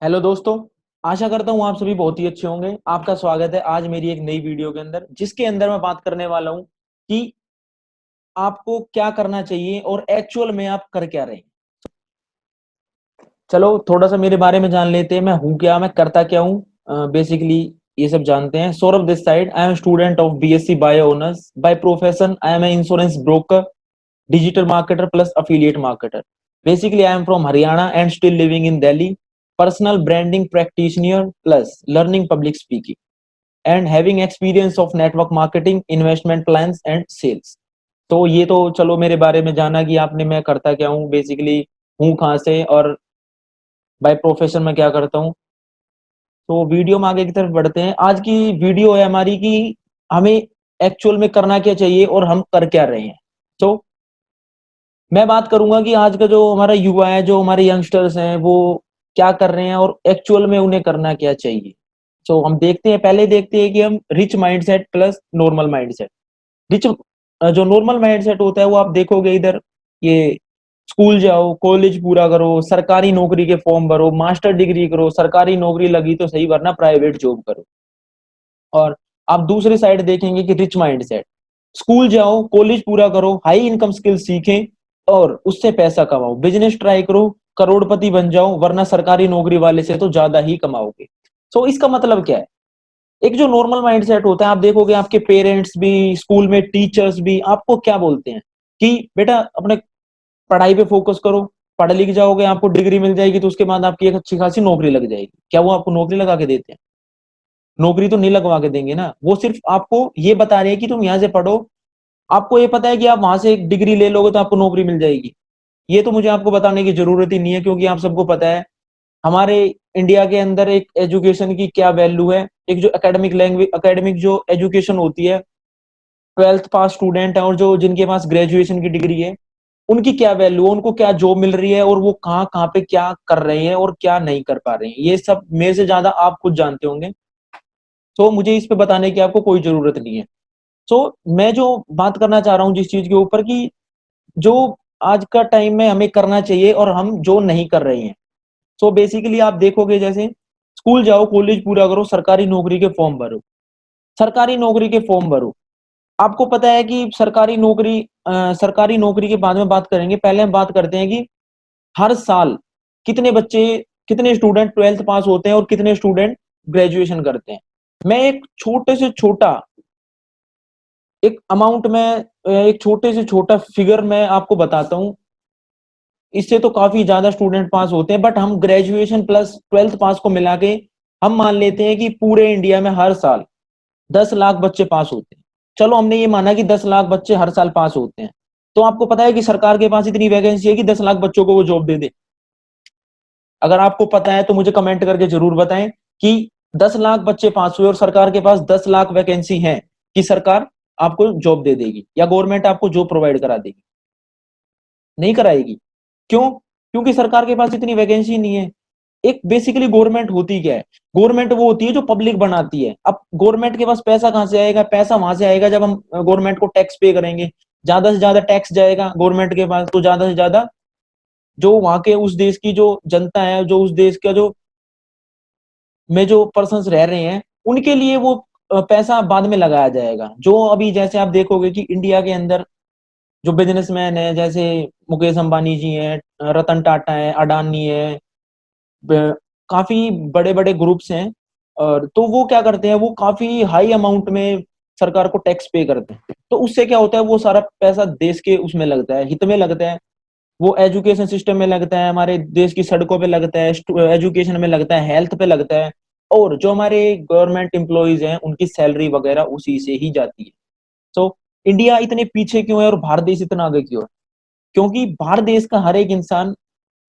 Hello दोस्तों। आशा करता हूँ आप सभी बहुत ही अच्छे होंगे। आपका स्वागत है आज मेरी एक नई वीडियो के अंदर, जिसके अंदर मैं बात करने वाला हूँ कि आपको क्या करना चाहिए और एक्चुअल में आप कर क्या रहे हैं। चलो थोड़ा सा मेरे बारे में जान लेते हैं। मैं हूँ क्या, मैं करता क्या हूँ। बेसिकली ये सब जानते हैं। Saurabh this side, I am student of BSc bio honours. By profession I am a insurance broker, digital marketer plus affiliate marketer. Basically, I am from Haryana and still living in Delhi. Personal branding practitioner plus learning public speaking and having experience of network marketing, investment plans and sales. तो ये तो चलो मेरे बारे में जाना कि आपने मैं करता क्या हूँ, बेसिकली हूँ कहाँ से और बाय प्रोफेशन में क्या करता हूँ। तो वीडियो में आगे की तरफ बढ़ते हैं। आज की वीडियो है हमारी कि हमें एक्चुअल में करना क्या चाहिए और हम कर क्या रहे हैं। तो मैं बात करूंगा कि आज का जो हमारा युवा है, जो हमारे यंगस्टर्स हैं, वो क्या कर रहे हैं और एक्चुअल में उन्हें करना क्या चाहिए। तो हम देखते हैं, पहले देखते हैं कि हम rich mindset plus normal mindset. Rich जो नॉर्मल माइंडसेट होता है वो आप देखोगे इधर, ये स्कूल जाओ, कॉलेज पूरा करो, सरकारी नौकरी के फॉर्म भरो, मास्टर डिग्री करो, सरकारी नौकरी लगी तो सही वरना प्राइवेट जॉब करो। और आप दूसरी साइड देखेंगे कि रिच माइंडसेट, स्कूल जाओ, कॉलेज पूरा करो, हाई इनकम स्किल सीखें और उससे पैसा कमाओ, बिजनेस ट्राई करो, करोड़पति बन जाओ वरना सरकारी नौकरी वाले से तो ज्यादा ही कमाओगे। तो इसका मतलब क्या है? एक जो नॉर्मल माइंडसेट होता है, आप देखोगे आपके पेरेंट्स भी, स्कूल में टीचर्स भी आपको क्या बोलते हैं कि बेटा अपने पढ़ाई पे फोकस करो, पढ़ लिख जाओगे, आपको डिग्री मिल जाएगी तो उसके बाद आपकी एक अच्छी खासी नौकरी लग जाएगी। क्या वो आपको नौकरी लगा के देते हैं? नौकरी तो नहीं लगवा के देंगे ना। वो सिर्फ आपको ये बता रहे हैं कि तुम यहाँ से पढ़ो, आपको ये पता है कि आप वहां से एक डिग्री ले लोगे तो आपको नौकरी मिल जाएगी। ये तो मुझे आपको बताने की जरूरत ही नहीं है, क्योंकि आप सबको पता है हमारे इंडिया के अंदर एक एजुकेशन की क्या वैल्यू है। एक जो एकेडमिक लैंग्वेज, एकेडमिक जो एजुकेशन होती है, ट्वेल्थ पास स्टूडेंट है और जो जिनके पास ग्रेजुएशन की डिग्री है, उनकी क्या वैल्यू है, उनको क्या जॉब मिल रही है और वो कहाँ कहाँ पे क्या कर रहे हैं और क्या नहीं कर पा रहे हैं, ये सब मेरे से ज्यादा आप खुद जानते होंगे। तो मुझे इस पे बताने की आपको कोई जरूरत नहीं है। सो मैं जो बात करना चाह रहा हूँ जिस चीज के ऊपर कि जो आज का टाइम में हमें करना चाहिए और हम जो नहीं कर रहे हैं। सो बेसिकली आप देखोगे, जैसे स्कूल जाओ, कॉलेज पूरा करो, सरकारी नौकरी के फॉर्म भरो, सरकारी नौकरी के फॉर्म भरो। आपको पता है कि सरकारी नौकरी के बाद में बात करेंगे, पहले हम बात करते हैं कि हर साल कितने बच्चे, कितने स्टूडेंट ट्वेल्थ पास होते हैं और कितने स्टूडेंट ग्रेजुएशन करते हैं। मैं एक छोटे से छोटा एक अमाउंट में, एक छोटे से छोटा फिगर मैं आपको बताता हूँ। इससे तो काफी ज्यादा स्टूडेंट पास होते हैं, बट हम ग्रेजुएशन प्लस ट्वेल्थ पास को मिला के हम मान लेते हैं कि पूरे इंडिया में हर साल 10 लाख बच्चे पास होते हैं। चलो हमने ये माना कि 10 लाख बच्चे हर साल पास होते हैं। तो आपको पता है कि सरकार के पास इतनी वैकेंसी है कि 10 लाख बच्चों को वो जॉब दे दे? अगर आपको पता है तो मुझे कमेंट करके जरूर बताएं कि 10 लाख बच्चे पास हुए और सरकार के पास 10 लाख वैकेंसी है, कि सरकार आपको जॉब दे देगी या गवर्नमेंट आपको जॉब प्रोवाइड करा देगी? नहीं कराएगी। क्यों? क्योंकि सरकार के पास इतनी वैकेंसी नहीं है। एक बेसिकली गवर्नमेंट होती क्या है? गवर्नमेंट वो होती है जो पब्लिक बनाती है। अब गवर्नमेंट के पास पैसा कहां से आएगा? पैसा वहां से आएगा जब हम गवर्नमेंट को टैक्स पे करेंगे। ज्यादा से ज्यादा टैक्स जाएगा गवर्नमेंट के पास तो ज्यादा से ज्यादा जो वहां के उस देश की जो जनता है, जो उस देश का जो में जो पर्सन रह रहे हैं, उनके लिए वो पैसा बाद में लगाया जाएगा। जो अभी जैसे आप देखोगे कि इंडिया के अंदर जो बिजनेसमैन है, जैसे मुकेश अंबानी जी हैं, रतन टाटा है, अडानी है, काफी बड़े बड़े ग्रुप्स हैं। और तो वो क्या करते हैं, वो काफी हाई अमाउंट में सरकार को टैक्स पे करते हैं। तो उससे क्या होता है, वो सारा पैसा देश के उसमें लगता है, हित में लगता है, वो एजुकेशन सिस्टम में लगता है, हमारे देश की सड़कों पे लगता है, एजुकेशन में लगता है, हेल्थ पे लगता है। और जो हमारे गवर्नमेंट एम्प्लॉयज हैं उनकी सैलरी वगैरह उसी से ही जाती है। तो इंडिया इतने पीछे क्यों है और भारत देश इतना आगे क्यों है? क्योंकि भारत देश का हर एक इंसान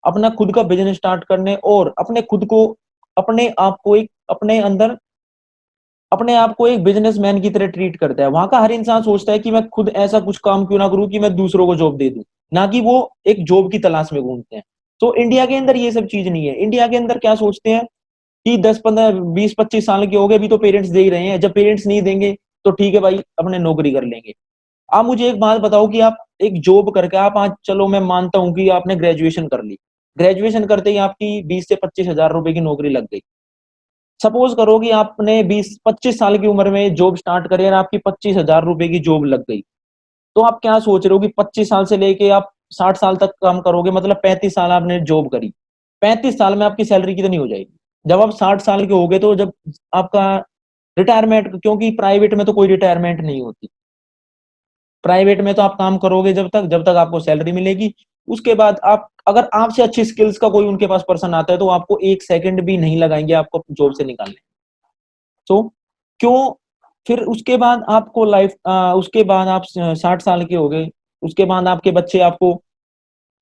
अपना खुद का बिजनेस स्टार्ट करने और अपने खुद को, अपने आप को एक अपने अंदर अपने आप को एक बिजनेसमैन की तरह ट्रीट करता है। वहां का हर इंसान सोचता है कि मैं खुद ऐसा कुछ काम क्यों ना करूं कि मैं दूसरों को जॉब दे दूं, ना कि वो एक जॉब की तलाश में घूमते हैं। तो इंडिया के अंदर ये सब चीज नहीं है। इंडिया के अंदर क्या सोचते हैं कि 10 15 20 25 साल के हो गए, अभी तो पेरेंट्स दे ही रहे हैं, जब पेरेंट्स नहीं देंगे तो ठीक है भाई, अपने नौकरी कर लेंगे। आप मुझे एक बात बताओ कि आप एक जॉब करके, आप आज चलो मैं मानता हूं कि आपने ग्रेजुएशन कर ली, ग्रेजुएशन करते ही आपकी 20 से 25 हजार रुपए की नौकरी लग गई। सपोज करो कि आपने 20-25 साल की उम्र में जॉब स्टार्ट करी और आपकी 25 हजार रुपए की जॉब लग गई, तो आप क्या सोच रहे हो कि 25 साल से लेके आप 60 साल तक काम करोगे, मतलब 35 साल आपने जॉब करी, 35 साल में आपकी सैलरी कितनी हो जाएगी? जब आप 60 साल के हो गए तो जब आपका रिटायरमेंट, क्योंकि प्राइवेट में तो कोई रिटायरमेंट नहीं होती, प्राइवेट में तो आप काम करोगे जब तक आपको सैलरी मिलेगी। उसके बाद आप, अगर आपसे अच्छी स्किल्स का कोई उनके पास पर्सन आता है तो आपको 1 सेकंड भी नहीं लगाएंगे आपको जॉब से निकालने। तो क्यों? फिर उसके बाद आपको उसके बाद आप 60 साल के हो गए, उसके बाद आपके बच्चे आपको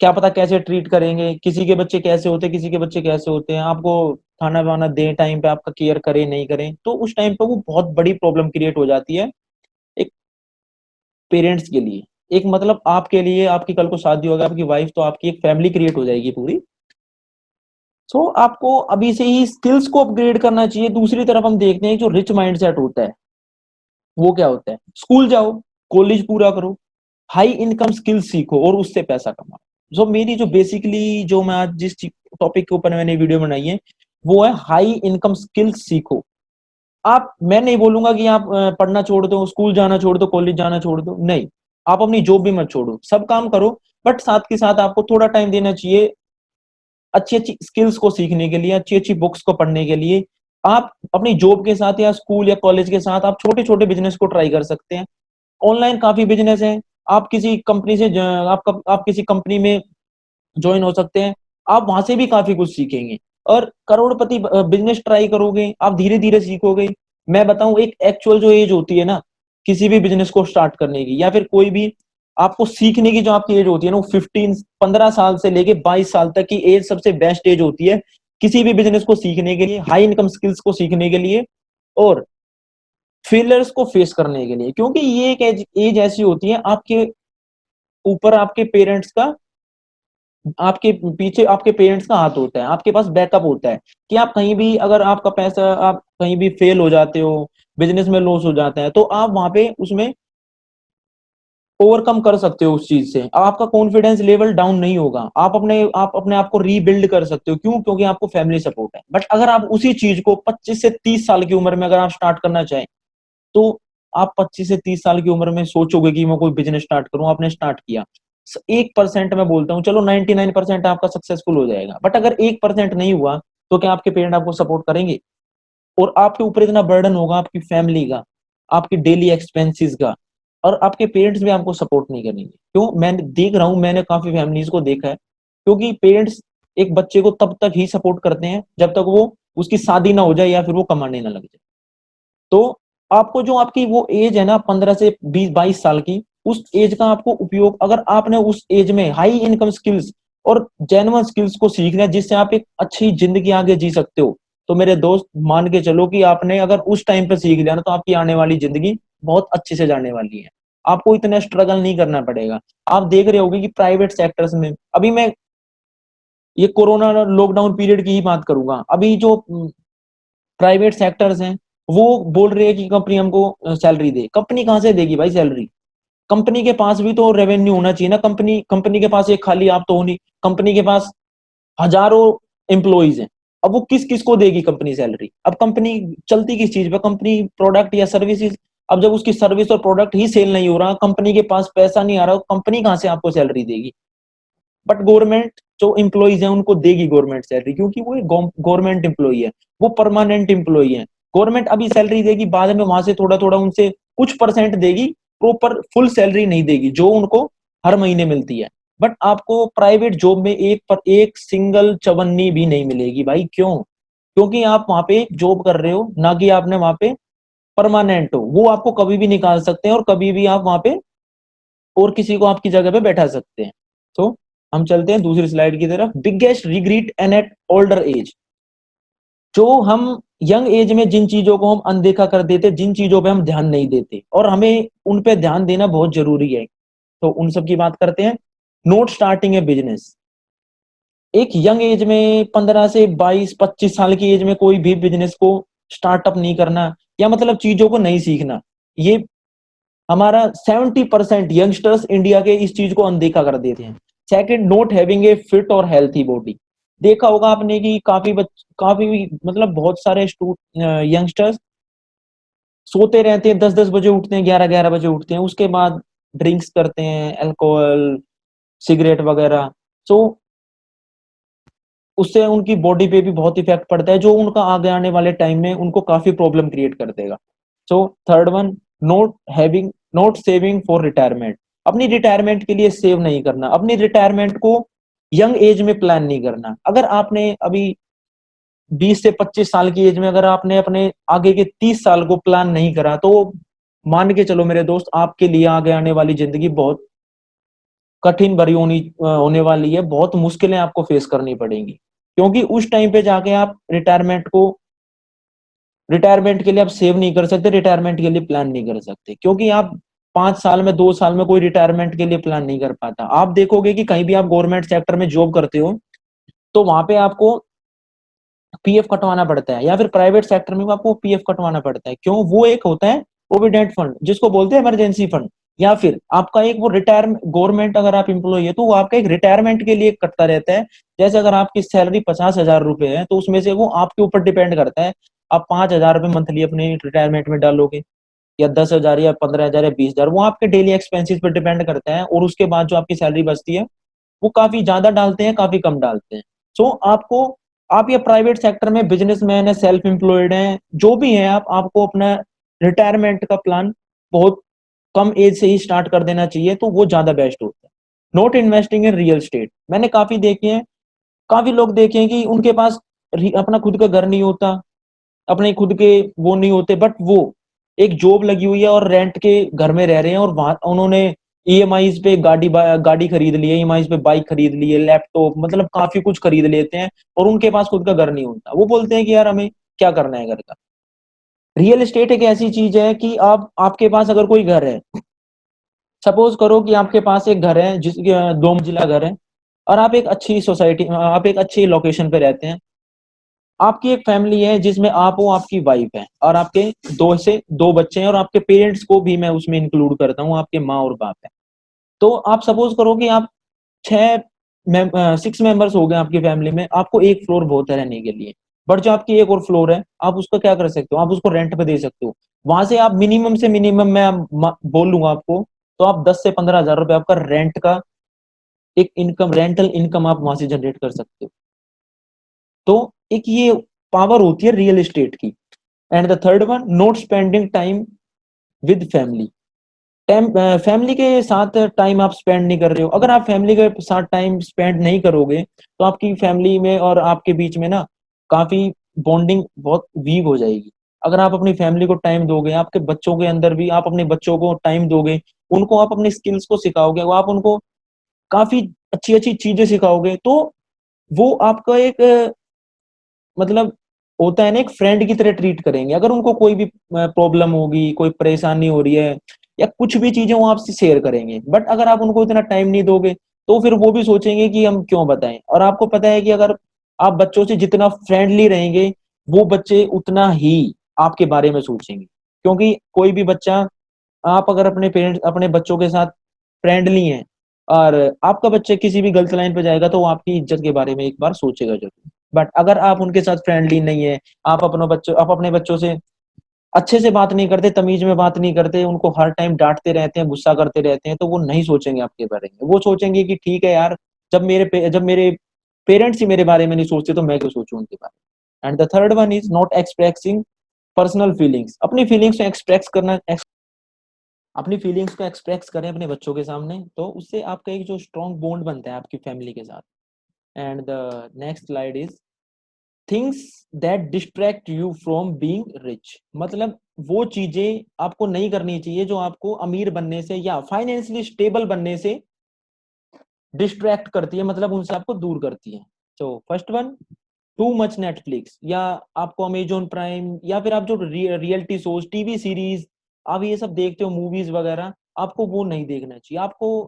क्या पता कैसे ट्रीट करेंगे, किसी के बच्चे कैसे होते हैं, किसी के बच्चे कैसे होते हैं, आपको खाना वाना दे टाइम पे, आपका केयर करें नहीं करें, तो उस टाइम पे वो बहुत बड़ी प्रॉब्लम क्रिएट हो जाती है एक पेरेंट्स के लिए। एक मतलब आपके लिए, आपकी कल को शादी होगा, आपकी वाइफ, तो आपकी एक फैमिली क्रिएट हो जाएगी पूरी। सो आपको अभी से ही स्किल्स को अपग्रेड करना चाहिए। दूसरी तरफ हम देखते हैं जो रिच माइंडसेट होता है वो क्या होता है, स्कूल जाओ, कॉलेज पूरा करो, हाई इनकम स्किल सीखो और उससे पैसा कमाओ। जो मेरी जो बेसिकली जो मैं आज जिस टॉपिक के ऊपर मैंने वीडियो बनाई है वो है हाई इनकम स्किल सीखो। आप, मैं नहीं बोलूंगा कि आप पढ़ना छोड़ दो, स्कूल जाना छोड़ दो, कॉलेज जाना छोड़ दो, नहीं, आप अपनी जॉब भी मत छोड़ो, सब काम करो, बट साथ के साथ आपको थोड़ा टाइम देना चाहिए अच्छी अच्छी स्किल्स को सीखने के लिए, अच्छी अच्छी बुक्स को पढ़ने के लिए। आप अपनी जॉब के साथ या स्कूल या कॉलेज के साथ आप छोटे छोटे बिजनेस को ट्राई कर सकते हैं। ऑनलाइन काफी बिजनेस है, आप किसी कंपनी से आप किसी कंपनी में ज्वाइन हो सकते हैं, आप वहां से भी काफी कुछ सीखेंगे और करोड़पति बिजनेस ट्राई करोगे, आप धीरे धीरे सीखोगे। मैं बताऊं, एक एक्चुअल जो एज होती है ना किसी भी बिजनेस को स्टार्ट करने की या फिर कोई भी आपको सीखने की, जो आपकी एज होती है ना वो 15 साल से लेके 22 साल तक की एज सबसे बेस्ट एज होती है किसी भी बिजनेस को सीखने के लिए, हाई इनकम स्किल्स को सीखने के लिए और फेलियर्स को फेस करने के लिए। क्योंकि ये एक एज ऐसी होती है आपके ऊपर आपके पेरेंट्स का, आपके पीछे आपके पेरेंट्स का हाथ होता है, आपके पास बैकअप होता है कि आप कहीं भी, अगर आपका पैसा, आप कहीं भी फेल हो जाते हो, बिजनेस में लॉस हो जाता है, तो आप वहां पे उसमें ओवरकम कर सकते हो उस चीज से, आपका कॉन्फिडेंस लेवल डाउन नहीं होगा, आप अपने आप को रीबिल्ड कर सकते हो। क्यों? क्योंकि आपको फैमिली सपोर्ट है। बट अगर आप उसी चीज को 25 से 30 साल की उम्र में अगर आप स्टार्ट करना चाहें, तो आप 25 से 30 साल की उम्र में सोचोगे कि मैं कोई बिजनेस स्टार्ट करूं, आपने स्टार्ट किया, 1% मैं बोलता हूँ, चलो 99% आपका सक्सेसफुल हो जाएगा, बट अगर 1% नहीं हुआ तो क्या आपके पेरेंट आपको सपोर्ट करेंगे? और आपके ऊपर इतना बर्डन होगा आपकी फैमिली का, आपकी डेली एक्सपेंसेस का, और आपके पेरेंट्स भी आपको सपोर्ट नहीं करेंगे। क्यों? मैं देख रहा हूं, मैंने काफी फैमिलीज को देखा है, क्योंकि पेरेंट्स एक बच्चे को तब तक ही सपोर्ट करते हैं जब तक वो उसकी शादी ना हो जाए या फिर वो कमाने ना लग जाए। तो आपको जो आपकी वो एज है ना 15 से 20-22 साल की, उस एज का आपको उपयोग, अगर आपने उस एज में हाई इनकम स्किल्स और जेन्युइन स्किल्स को सीखना है जिससे आप एक अच्छी जिंदगी आगे जी सकते हो, तो मेरे दोस्त मान के चलो कि आपने अगर उस टाइम पे सीख लिया ना तो आपकी आने वाली जिंदगी बहुत अच्छे से जाने वाली है। आपको इतना स्ट्रगल नहीं करना पड़ेगा। आप देख रहे होगे कि प्राइवेट सेक्टर्स में, अभी मैं ये कोरोना लॉकडाउन पीरियड की ही बात करूंगा, अभी जो प्राइवेट सेक्टर्स हैं वो बोल रहे हैं कि कंपनी हमको सैलरी दे। कंपनी कहाँ से देगी भाई सैलरी? कंपनी के पास भी तो रेवेन्यू होना चाहिए ना। कंपनी कंपनी के पास एक खाली आप तो हो नहीं, कंपनी के पास हजारों एम्प्लॉइज हैं। अब वो किस किस को देगी कंपनी सैलरी? अब कंपनी चलती किस चीज पे? कंपनी प्रोडक्ट या सर्विसेज। अब जब उसकी सर्विस और प्रोडक्ट ही सेल नहीं हो रहा, कंपनी के पास पैसा नहीं आ रहा, कंपनी कहाँ से आपको सैलरी देगी? बट गवर्नमेंट जो इम्प्लॉइज हैं उनको देगी गवर्नमेंट सैलरी, क्योंकि वो गवर्नमेंट एम्प्लॉई है, वो परमानेंट एम्प्लॉई है। गवर्नमेंट अभी सैलरी देगी, बाद में वहां से थोड़ा थोड़ा उनसे कुछ परसेंट देगी, प्रॉपर फुल सैलरी नहीं देगी जो उनको हर महीने मिलती है। बट आपको प्राइवेट जॉब में एक सिंगल चवन्नी भी नहीं मिलेगी भाई। क्यों? क्योंकि आप वहां पे जॉब कर रहे हो, ना कि आपने वहां पे परमानेंट हो। वो आपको कभी भी निकाल सकते हैं और कभी भी आप वहां पे और किसी को आपकी जगह पे बैठा सकते हैं। तो हम चलते हैं दूसरी स्लाइड की तरफ। Biggest regret and at older age. जो हम यंग एज में जिन चीजों को हम अनदेखा कर देते, जिन चीजों पे हम ध्यान नहीं देते और हमें उन पे ध्यान देना बहुत जरूरी है, तो उन सब की बात करते हैं। नोट स्टार्टिंग ए बिजनेस। एक यंग एज में 15 से 22-25 साल की एज में कोई भी बिजनेस को स्टार्टअप नहीं करना या मतलब चीजों को नहीं सीखना, ये हमारा 70% यंगस्टर्स इंडिया के इस चीज को अनदेखा कर देते हैं। Second, not having a fit और हेल्थी बॉडी। देखा होगा आपने कि काफी मतलब बहुत सारे यंगस्टर्स सोते रहते हैं, 10-10 बजे उठते हैं, 11-11 बजे उठते हैं, उसके बाद ड्रिंक्स करते हैं, अल्कोहल, सिगरेट वगैरह। सो उससे उनकी बॉडी पे भी बहुत इफेक्ट पड़ता है, जो उनका आगे आने वाले टाइम में उनको काफी प्रॉब्लम क्रिएट कर देगा। So third one, note saving for retirement. अपनी रिटायरमेंट के लिए सेव नहीं करना, अपनी रिटायरमेंट को यंग एज में प्लान नहीं करना। अगर आपने अभी 20 से 25 साल की एज में अगर आपने अपने आगे के 30 साल को प्लान नहीं करा, तो मान के चलो मेरे दोस्त, आपके लिए आगे आने वाली जिंदगी बहुत कठिन भरी होने वाली है, बहुत मुश्किलें आपको फेस करनी पड़ेंगी। क्योंकि उस टाइम पे जाके आप रिटायरमेंट के लिए आप सेव नहीं कर सकते, रिटायरमेंट के लिए प्लान नहीं कर सकते, क्योंकि आप 5 साल में, 2 साल में कोई रिटायरमेंट के लिए प्लान नहीं कर पाता। आप देखोगे कि कहीं भी आप गवर्नमेंट सेक्टर में जॉब करते हो, तो वहां पे आपको पीएफ कटवाना पड़ता है, या फिर प्राइवेट सेक्टर में आपको पीएफ कटवाना पड़ता है। क्यों? वो एक होता है प्रोविडेंट फंड, जिसको बोलते हैं इमरजेंसी फंड। या फिर आपका एक वो गवर्नमेंट, अगर आप एम्प्लॉय है तो वो आपका एक रिटायरमेंट के लिए कटता रहता है। जैसे अगर आपकी सैलरी 50,000 रुपए है, तो उसमें से वो आपके ऊपर डिपेंड करता है, आप 5,000 रुपए मंथली अपने रिटायरमेंट में डालोगे, या 10,000 या 15,000 या 20,000, वो आपके डेली एक्सपेंसिस पर डिपेंड करता है। और उसके बाद जो आपकी सैलरी बचती है, वो काफी ज्यादा डालते हैं, काफी कम डालते हैं। सो आपको, आप ये प्राइवेट सेक्टर में बिजनेसमैन है, सेल्फ एम्प्लॉयड है, जो भी है आप, आपको अपना रिटायरमेंट का प्लान बहुत कम एज से ही स्टार्ट कर देना चाहिए, तो वो ज्यादा बेस्ट होता है। Not investing in real estate. मैंने काफी देखे हैं, काफी लोग देखे हैं कि उनके पास अपना खुद का घर नहीं होता, अपने खुद के वो नहीं होते, बट वो एक जॉब लगी हुई है और रेंट के घर में रह रहे हैं, और वहां उन्होंने ईएमआई पे गाड़ी खरीद ली है, ईएमआई पे बाइक खरीद ली है, लैपटॉप, मतलब काफी कुछ खरीद लेते हैं, और उनके पास खुद का घर नहीं होता। वो बोलते हैं कि यार हमें क्या करना है घर का। रियल एस्टेट एक ऐसी चीज है कि आप, आपके पास अगर कोई घर है, सपोज करो कि आपके पास एक घर है, 2 मंजिला घर है, और आप एक अच्छी सोसाइटी, आप एक अच्छी लोकेशन पे रहते हैं। आपकी एक फैमिली है जिसमें आप हो, आपकी वाइफ है, और आपके 2 से 2 बच्चे हैं, और आपके पेरेंट्स को भी मैं उसमें इंक्लूड करता हूँ, आपके माँ और बाप है। तो आप सपोज करो कि आप 6 मेंबर्स हो गए आपकी फैमिली में, आपको एक फ्लोर बहुत है रहने के लिए। बट जो आपकी एक और फ्लोर है, आप उसको क्या कर सकते हो, आप उसको रेंट पे दे सकते हो। वहां से आप मिनिमम से मिनिमम, मैं बोलूंगा आपको, तो आप 10 से 15 हजार रुपए आपका रेंट का एक इनकम, रेंटल इनकम आप वहां से जनरेट कर सकते हो। तो एक ये पावर होती है रियल एस्टेट की। And the third one, not spending time with family. Time, family के साथ टाइम आप स्पेंड नहीं कर रहे हो। अगर आप फैमिली के साथ टाइम स्पेंड नहीं करोगे, तो आपकी फैमिली में और आपके बीच में ना काफी बॉन्डिंग बहुत वीक हो जाएगी। अगर आप अपनी फैमिली को टाइम दोगे, आपके बच्चों के अंदर भी आप अपने बच्चों को टाइम दोगे, उनको आप अपनी स्किल्स को सिखाओगे, वो आप उनको काफी अच्छी अच्छी चीजें सिखाओगे, तो वो आपका एक मतलब होता है ना, एक फ्रेंड की तरह ट्रीट करेंगे। अगर उनको कोई भी प्रॉब्लम होगी, कोई परेशानी हो रही है, या कुछ भी चीजें, वो आपसे शेयर करेंगे। बट अगर आप उनको इतना टाइम नहीं दोगे, तो फिर वो भी सोचेंगे कि हम क्यों बताएं। और आपको पता है कि अगर आप बच्चों से जितना फ्रेंडली रहेंगे, वो बच्चे उतना ही आपके बारे में सोचेंगे। क्योंकि कोई भी बच्चा, आप अगर अपने बच्चों के साथ फ्रेंडली हैं, और आपका बच्चा किसी भी गलत लाइन पे जाएगा, तो वो आपकी इज्जत के बारे में एक बार सोचेगा जरूर। बट अगर आप उनके साथ फ्रेंडली नहीं है, आप अपने बच्चों से अच्छे से बात नहीं करते, तमीज में बात नहीं करते, उनको हर टाइम डांटते रहते हैं, गुस्सा करते रहते हैं, तो वो नहीं सोचेंगे आपके बारे में। वो सोचेंगे कि ठीक है यार, जब मेरे पेरेंट्स ही मेरे बारे में नहीं सोचते, तो मैं क्यों सोचूं उनके बारे में। And the third one is not expressing personal feelings. अपनी फीलिंग्स को अपनी फीलिंग्स को एक्सप्रेस करें अपने बच्चों के सामने, तो उससे आपका एक जो स्ट्रॉन्ग बॉन्ड बनता है आपकी फैमिली के साथ। And the next slide is things that distract you from being rich. मतलब वो चीजें आपको नहीं करनी चाहिए जो आपको अमीर बनने से या फाइनेंशियली स्टेबल बनने से डिस्ट्रैक्ट करती है, मतलब उनसे आपको दूर करती है। तो first one, too much Netflix, या आपको अमेजोन प्राइम, या फिर आप जो रियलिटी शोज, टीवी सीरीज, आप ये सब देखते हो, मूवीज वगैरह, आपको वो नहीं देखना चाहिए। आपको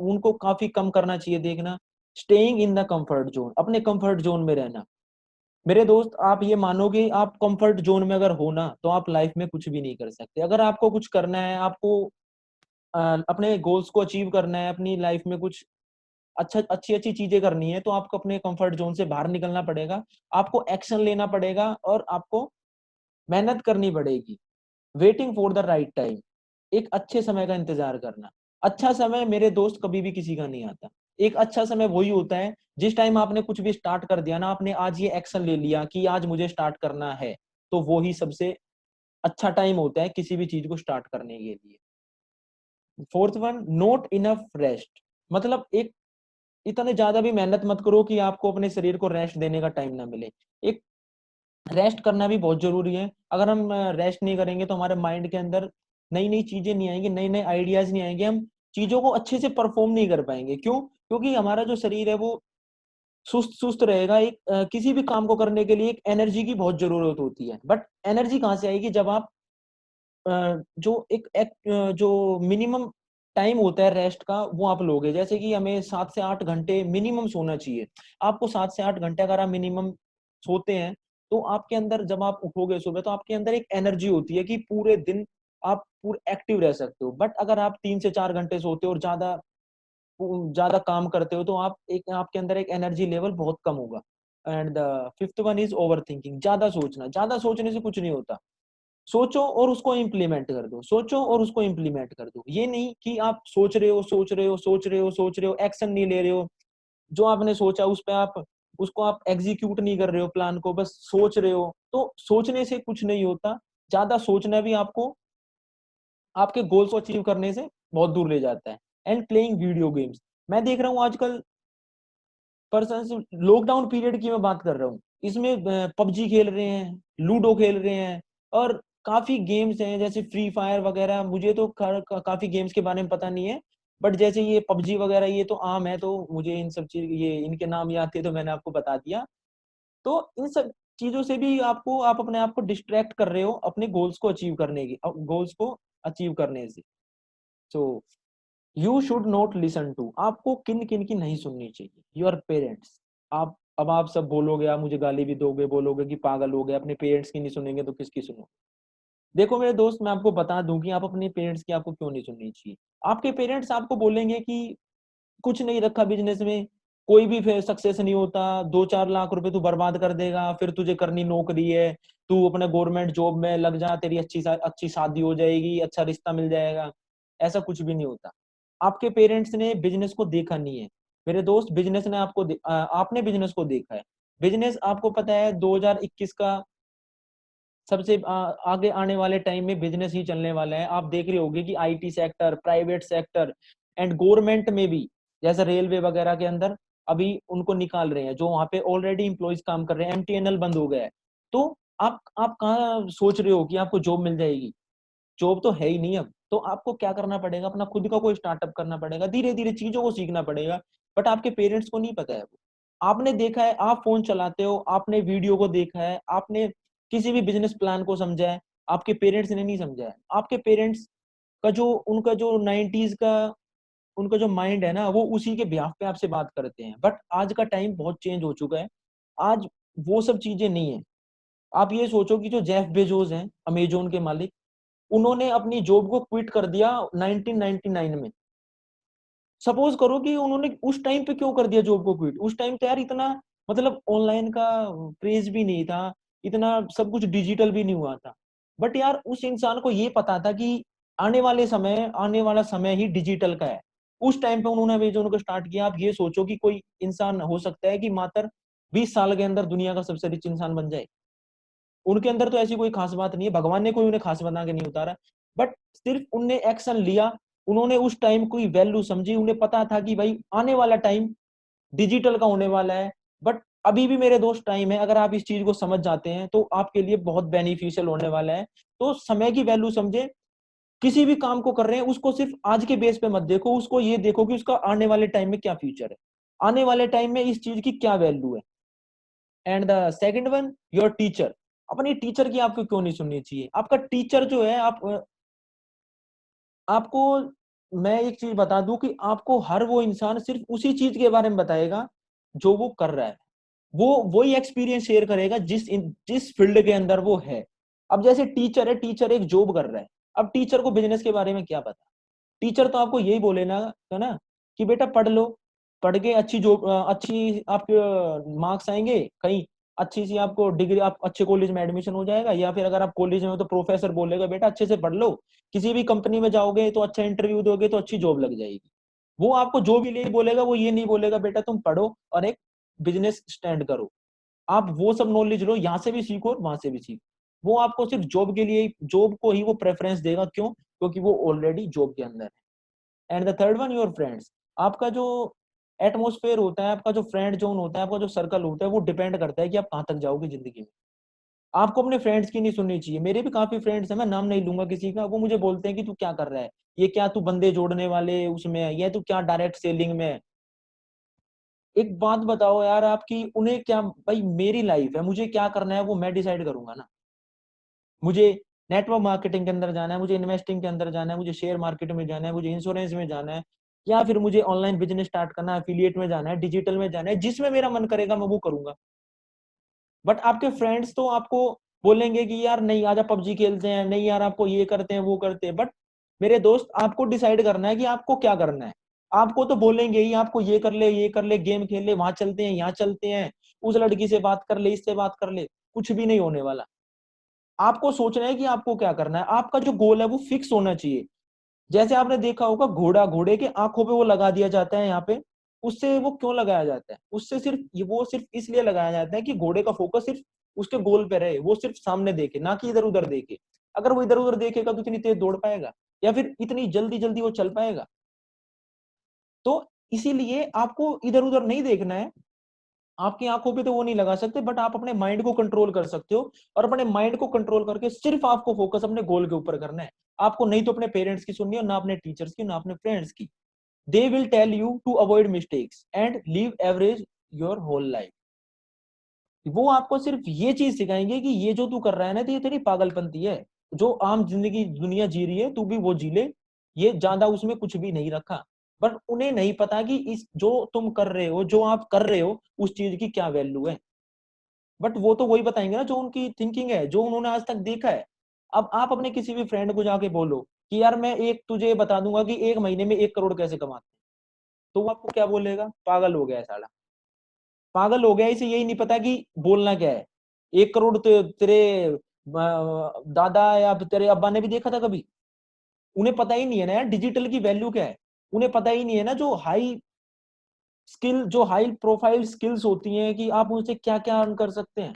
उनको काफी कम करना चाहिए देखना। Staying in the comfort zone, अपने कंफर्ट जोन में रहना। मेरे दोस्त, आप ये मानोगे, आप कंफर्ट जोन में अगर हो ना, तो आप लाइफ में कुछ भी नहीं कर सकते। अगर आपको कुछ करना है, आपको अपने गोल्स को अचीव करना है, अपनी लाइफ में कुछ अच्छी अच्छी चीजें करनी है तो आपको अपने कंफर्ट जोन से बाहर निकलना पड़ेगा, आपको एक्शन लेना पड़ेगा और आपको मेहनत करनी पड़ेगी। Waiting for the right time, एक अच्छे समय का इंतजार करना। अच्छा समय मेरे दोस्त कभी भी किसी का नहीं आता। एक अच्छा समय वही होता है जिस टाइम आपने कुछ भी स्टार्ट कर दिया ना, आपने आज ये एक्शन ले लिया कि आज मुझे स्टार्ट करना है, तो वो ही सबसे अच्छा टाइम होता है किसी भी चीज को स्टार्ट करने के लिए। Fourth one, not enough rest, मतलब एक इतने ज्यादा भी मेहनत मत करो कि आपको अपने शरीर को रेस्ट देने का टाइम ना मिले। एक रेस्ट करना भी बहुत जरूरी है। अगर हम रेस्ट नहीं करेंगे तो हमारे माइंड के अंदर नई नई चीजें नहीं आएंगी, नए नए आइडियाज नहीं आएंगे, हम चीजों को अच्छे से परफॉर्म नहीं कर पाएंगे। क्यों? क्योंकि हमारा जो शरीर है वो सुस्त सुस्त रहेगा। एक किसी भी काम को करने के लिए एक एनर्जी की बहुत जरूरत होती है, बट एनर्जी कहाँ से आएगी? जब आप जो मिनिमम टाइम होता है रेस्ट का वो आप लोगे। जैसे कि हमें 7 से 8 घंटे मिनिमम सोना चाहिए। आपको 7 से 8 घंटे अगर आप मिनिमम सोते हैं तो आपके अंदर, जब आप उठोगे सुबह, तो आपके अंदर एक एनर्जी होती है कि पूरे दिन आप पूरे एक्टिव रह सकते हो। बट अगर आप 3 से 4 घंटे सोते हो और ज्यादा ज्यादा काम करते हो तो आपके अंदर एक एनर्जी लेवल बहुत कम होगा। And the fifth one is over thinking, ज्यादा सोचना। ज्यादा सोचने से कुछ नहीं होता। सोचो और उसको इम्प्लीमेंट कर दो, सोचो और उसको इम्प्लीमेंट कर दो। ये नहीं कि आप सोच रहे हो सोच रहे हो सोच रहे हो सोच रहे हो, एक्शन नहीं ले रहे हो। जो आपने सोचा उस पे आप उसको आप एग्जीक्यूट नहीं कर रहे हो, प्लान को बस सोच रहे हो। तो सोचने से कुछ नहीं होता। ज्यादा सोचना भी आपको आपके गोल्स को अचीव करने से बहुत दूर ले जाता है। एंड प्लेइंग वीडियो गेम्स, मैं देख रहा हूँ आजकल पर्सन, लॉकडाउन पीरियड की मैं बात कर रहा हूँ, इसमें पबजी खेल रहे हैं, लूडो खेल रहे हैं, और काफी गेम्स हैं जैसे फ्री फायर वगैरह। मुझे तो काफी गेम्स के बारे में पता नहीं है, बट जैसे ये पबजी वगैरह ये तो आम है, तो मुझे इन सब चीज ये इनके नाम याद थे तो मैंने आपको बता दिया। तो इन सब चीजों से भी आप अपने आप को डिस्ट्रैक्ट कर रहे हो अपने गोल्स को अचीव करने की, गोल्स को अचीव करने से। So you should not listen to, आपको किन किन की नहीं सुननी चाहिए? Your parents. आप सब बोलोगे, आप मुझे गाली भी दोगे, बोलोगे कि पागल हो गए, अपने पेरेंट्स की नहीं सुनेंगे तो किसकी सुनो? देखो मेरे दोस्त, मैं आपको बता दूं कि आप अपने पेरेंट्स की आपको क्यों नहीं सुननी चाहिए। आपके पेरेंट्स आपको बोलेंगे कि कुछ नहीं रखा बिजनेस में, कोई भी सक्सेस नहीं होता, 2-4 लाख रुपए तू बर्बाद कर देगा, फिर तुझे करनी नौकरी है, तू अपने गवर्नमेंट जॉब में लग जा, तेरी अच्छी शादी हो जाएगी, अच्छा रिश्ता मिल जाएगा। ऐसा कुछ भी नहीं होता। आपके पेरेंट्स ने बिजनेस को देखा नहीं है मेरे दोस्त, बिजनेस ने आपने बिजनेस को देखा है। बिजनेस आपको पता है 2021 का सबसे आगे आने वाले टाइम में बिजनेस ही चलने वाला है। आप देख रहे होंगे कि IT sector, private sector and government में भी, जैसे रेलवे वगैरह के अंदर अभी उनको निकाल रहे हैं, जो वहां पे ऑलरेडी इंप्लॉइज काम कर रहे हैं, एमटीएनएल बंद हो गया है। तो आप कहाँ सोच रहे हो कि आपको जॉब मिल जाएगी? जॉब तो है ही नहीं अब। तो आपको क्या करना पड़ेगा? अपना खुद का कोई स्टार्टअप करना पड़ेगा, धीरे धीरे चीजों को सीखना पड़ेगा। बट आपके पेरेंट्स को नहीं पता है वो। आपने देखा है, आप फोन चलाते हो, आपने वीडियो को देखा है, आपने किसी भी बिजनेस प्लान को समझा है, आपके पेरेंट्स ने नहीं समझा है। आपके पेरेंट्स का जो उनका जो 90s का उनका जो माइंड है ना, वो उसी के बिहाफ पे आपसे बात करते हैं। बट आज का टाइम बहुत चेंज हो चुका है। आज वो सब चीजें नहीं है। आप ये सोचो कि जो जेफ बेजोस हैं, अमेजोन के मालिक, उन्होंने अपनी जॉब को क्विट कर दिया 1999 में। सपोज करो कि उन्होंने उस टाइम पे क्यों कर दिया जॉब को क्विट? उस टाइम तो यार इतना, मतलब ऑनलाइन का क्रेज भी नहीं था, इतना सब कुछ डिजिटल भी नहीं हुआ था। बट यार उस इंसान को ये पता था कि आने वाला समय ही डिजिटल का है। उस टाइम पे उन्होंने अमेजोन को स्टार्ट किया। आप ये सोचो कि कोई इंसान हो सकता है कि मात्र 20 साल के अंदर दुनिया का सबसे रिच इंसान बन जाए। उनके अंदर तो ऐसी कोई खास बात नहीं है, भगवान ने कोई उन्हें खास बना के नहीं उतारा। बट सिर्फ उनने एक्शन लिया, उन्होंने उस टाइम कोई वैल्यू समझी, उन्हें पता था कि भाई आने वाला टाइम डिजिटल का होने वाला है। बट अभी भी मेरे दोस्त टाइम है, अगर आप इस चीज को समझ जाते हैं तो आपके लिए बहुत बेनिफिशियल होने वाला है। तो समय की वैल्यू समझे। किसी भी काम को कर रहे हैं उसको सिर्फ आज के बेस पे मत देखो, उसको ये देखो कि उसका आने वाले टाइम में क्या फ्यूचर है, आने वाले टाइम में इस चीज की क्या वैल्यू है। And the second one, your teacher. अपनी टीचर की आपको क्यों नहीं सुननी चाहिए? आपका टीचर जो है, आपको मैं एक चीज बता दूं कि आपको हर वो इंसान सिर्फ उसी चीज के बारे में बताएगा जो वो कर रहा है। वो वही एक्सपीरियंस शेयर करेगा जिस फील्ड के अंदर वो है। अब जैसे टीचर है, टीचर एक जॉब कर रहा है। अब टीचर को बिजनेस के बारे में क्या पता? टीचर तो आपको यही बोले ना, है ना, कि बेटा पढ़ लो, पढ़ के अच्छी जॉब, अच्छी आपके मार्क्स आएंगे, कहीं अच्छी सी आपको डिग्री, आप अच्छे कॉलेज में एडमिशन हो जाएगा, या फिर अगर आप कॉलेज में हो तो प्रोफेसर बोलेगा बेटा अच्छे से पढ़ लो, किसी भी कंपनी में जाओगे तो अच्छा इंटरव्यू दोगे तो अच्छी जॉब लग जाएगी। वो आपको जो भी लिए बोलेगा, वो ये नहीं बोलेगा बेटा तुम पढ़ो और एक बिजनेस स्टैंड करो। आप वो सब नॉलेज लो, यहाँ से भी सीखो और वहां से भी सीखो। वो आपको सिर्फ जॉब के लिए, जॉब को ही वो प्रेफरेंस देगा, क्यों? क्योंकि वो ऑलरेडी जॉब के अंदर है। And the third one, your friends. आपका जो एटमोस्फेयर होता है, आपका जो फ्रेंड जोन होता है, आपका जो सर्कल होता है, वो डिपेंड करता है कि आप कहाँ तक जाओगे जिंदगी में। आपको अपने फ्रेंड्स की नहीं सुननी चाहिए। मेरे भी काफी फ्रेंड्स हैं, मैं नाम नहीं लूंगा किसी का, वो मुझे बोलते हैं कि तू क्या कर रहा है, ये क्या तू बंदे जोड़ने वाले उसमें है, ये तू क्या डायरेक्ट सेलिंग में है। एक बात बताओ यार, आपकी उन्हें क्या भाई, मेरी लाइफ है, मुझे क्या करना है वो मैं डिसाइड करूंगा ना। मुझे नेटवर्क मार्केटिंग के अंदर जाना है, मुझे इन्वेस्टिंग के अंदर जाना है, मुझे शेयर मार्केट में जाना है, मुझे इंश्योरेंस में जाना है, या फिर मुझे ऑनलाइन बिजनेस स्टार्ट करना है, एफिलिएट में जाना है, डिजिटल में जाना है, जिसमें मेरा मन करेगा मैं वो करूंगा। बट आपके फ्रेंड्स तो आपको बोलेंगे कि यार नहीं आजा पबजी खेलते हैं, नहीं यार आपको ये करते हैं वो करते हैं। बट मेरे दोस्त, आपको डिसाइड करना है कि आपको क्या करना है। आपको तो बोलेंगे ही, आपको ये कर ले, ये कर ले, गेम खेल ले, वहां चलते हैं, यहाँ चलते हैं, उस लड़की से बात कर ले, इससे बात कर ले। कुछ भी नहीं होने वाला। आपको सोचना है कि आपको क्या करना है। आपका जो गोल है वो फिक्स होना चाहिए। जैसे आपने देखा होगा, घोड़ा, घोड़े के आंखों पे वो लगा दिया जाता है यहाँ पे। उससे वो क्यों लगाया जाता है? उससे सिर्फ ये, वो सिर्फ इसलिए लगाया जाता है कि घोड़े का फोकस सिर्फ उसके गोल पे रहे, वो सिर्फ सामने देखे, ना कि इधर उधर देखे। अगर वो इधर उधर देखेगा तो इतनी तेज दौड़ पाएगा, या फिर इतनी जल्दी जल्दी वो चल पाएगा? तो इसीलिए आपको इधर उधर नहीं देखना है। आपकी आंखों पे तो वो नहीं लगा सकते, बट आप अपने माइंड को कंट्रोल कर सकते हो। और अपने माइंड को कंट्रोल करके सिर्फ आपको फोकस अपने गोल के ऊपर करना है। आपको नहीं तो अपने पेरेंट्स की सुननी है, ना अपने टीचर्स की, ना अपने फ्रेंड्स की। They will tell you to avoid mistakes and leave average your whole life. वो आपको सिर्फ ये चीज सिखाएंगे कि ये जो तू कर रहा है ना, तो ये तेरी पागलपंती है। जो आम जिंदगी दुनिया जी रही है, तू भी वो जी ले। ये ज्यादा उसमें कुछ भी नहीं रखा। बट उन्हें नहीं पता कि इस जो तुम कर रहे हो, जो आप कर रहे हो, उस चीज की क्या वैल्यू है। बट वो तो वही बताएंगे ना जो उनकी थिंकिंग है, जो उन्होंने आज तक देखा है। अब आप अपने किसी भी फ्रेंड को जाके बोलो कि यार मैं एक तुझे बता दूंगा कि एक महीने में 1 करोड़ कैसे कमाते हैं, तो वो आपको क्या बोलेगा? पागल हो गया है साला। पागल हो गया, इसे यही नहीं पता कि बोलना क्या है। 1 करोड़ तो तेरे दादा या तेरे अब्बा ने भी देखा था कभी? उन्हें पता ही नहीं है ना यार डिजिटल की वैल्यू क्या है। उन्हें पता ही नहीं है ना जो हाई स्किल, जो हाई प्रोफाइल स्किल्स होती हैं, कि आप उनसे क्या क्या अर्न कर सकते हैं।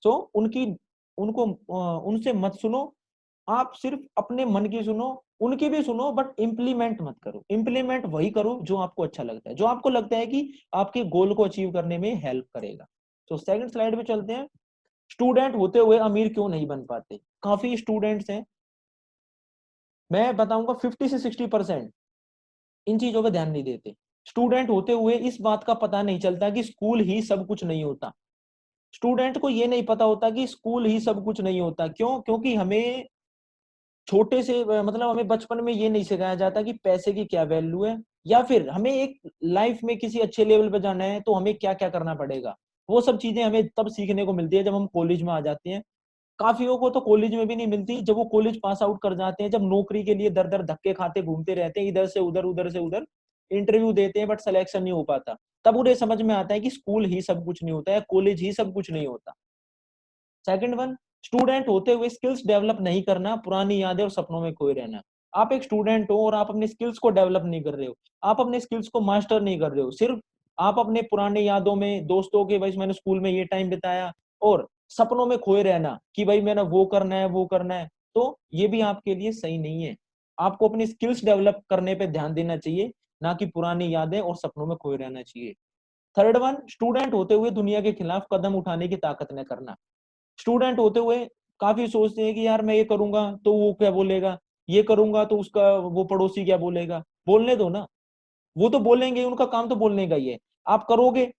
सो उनकी, उनको उनसे मत सुनो। आप सिर्फ अपने मन की सुनो। उनकी भी सुनो, बट इम्प्लीमेंट मत करो। इम्प्लीमेंट वही करो जो आपको अच्छा लगता है, जो आपको लगता है कि आपके गोल को अचीव करने में हेल्प करेगा। तो सेकंड स्लाइड पे चलते हैं। स्टूडेंट होते हुए अमीर क्यों नहीं बन पाते? काफी स्टूडेंट्स हैं, मैं बताऊंगा 50 से 60% इन चीजों पे ध्यान नहीं देते। स्टूडेंट होते हुए इस बात का पता नहीं चलता कि स्कूल ही सब कुछ नहीं होता। स्टूडेंट को ये नहीं पता होता कि स्कूल ही सब कुछ नहीं होता। क्यों? क्योंकि हमें छोटे से मतलब हमें बचपन में ये नहीं सिखाया जाता कि पैसे की क्या वैल्यू है, या फिर हमें एक लाइफ में किसी अच्छे लेवल पे जाना है तो हमें क्या क्या करना पड़ेगा। वो सब चीजें हमें तब सीखने को मिलती है जब हम कॉलेज में आ जाते हैं। काफियों को तो कॉलेज में भी नहीं मिलती, जब वो कॉलेज पास आउट कर जाते हैं, जब नौकरी के लिए दर दर धक्के खाते घूमते रहते हैं, इधर से उधर, उधर से उधर, इंटरव्यू देते हैं, बट सिलेक्शन नहीं हो पाता। तब उन्हें समझ में आता है कि स्कूल ही सब कुछ नहीं होता है, कॉलेज ही सब कुछ नहीं होता। सेकंड वन, स्टूडेंट होते हुए स्किल्स डेवलप नहीं करना, पुरानी यादें और सपनों में खोए रहना। आप एक स्टूडेंट हो और आप अपने स्किल्स को डेवलप नहीं कर रहे हो, आप अपने स्किल्स को मास्टर नहीं कर रहे हो, सिर्फ आप अपने पुराने यादों में, दोस्तों के भाई मैंने स्कूल में ये टाइम बिताया, और सपनों में खोए रहना कि भाई मैंने वो करना है वो करना है, तो ये भी आपके लिए सही नहीं है। आपको अपनी स्किल्स डेवलप करने पे ध्यान देना चाहिए, ना कि पुरानी यादें और सपनों में खोए रहना चाहिए। थर्ड वन, स्टूडेंट होते हुए दुनिया के खिलाफ कदम उठाने की ताकत न करना। स्टूडेंट होते हुए काफी सोचते हैं कि यार मैं ये करूंगा तो वो क्या बोलेगा, ये करूंगा तो उसका वो पड़ोसी क्या बोलेगा। बोलने दो ना, वो तो बोलेंगे, उनका काम तो बोलने का ही है। आप करोगे।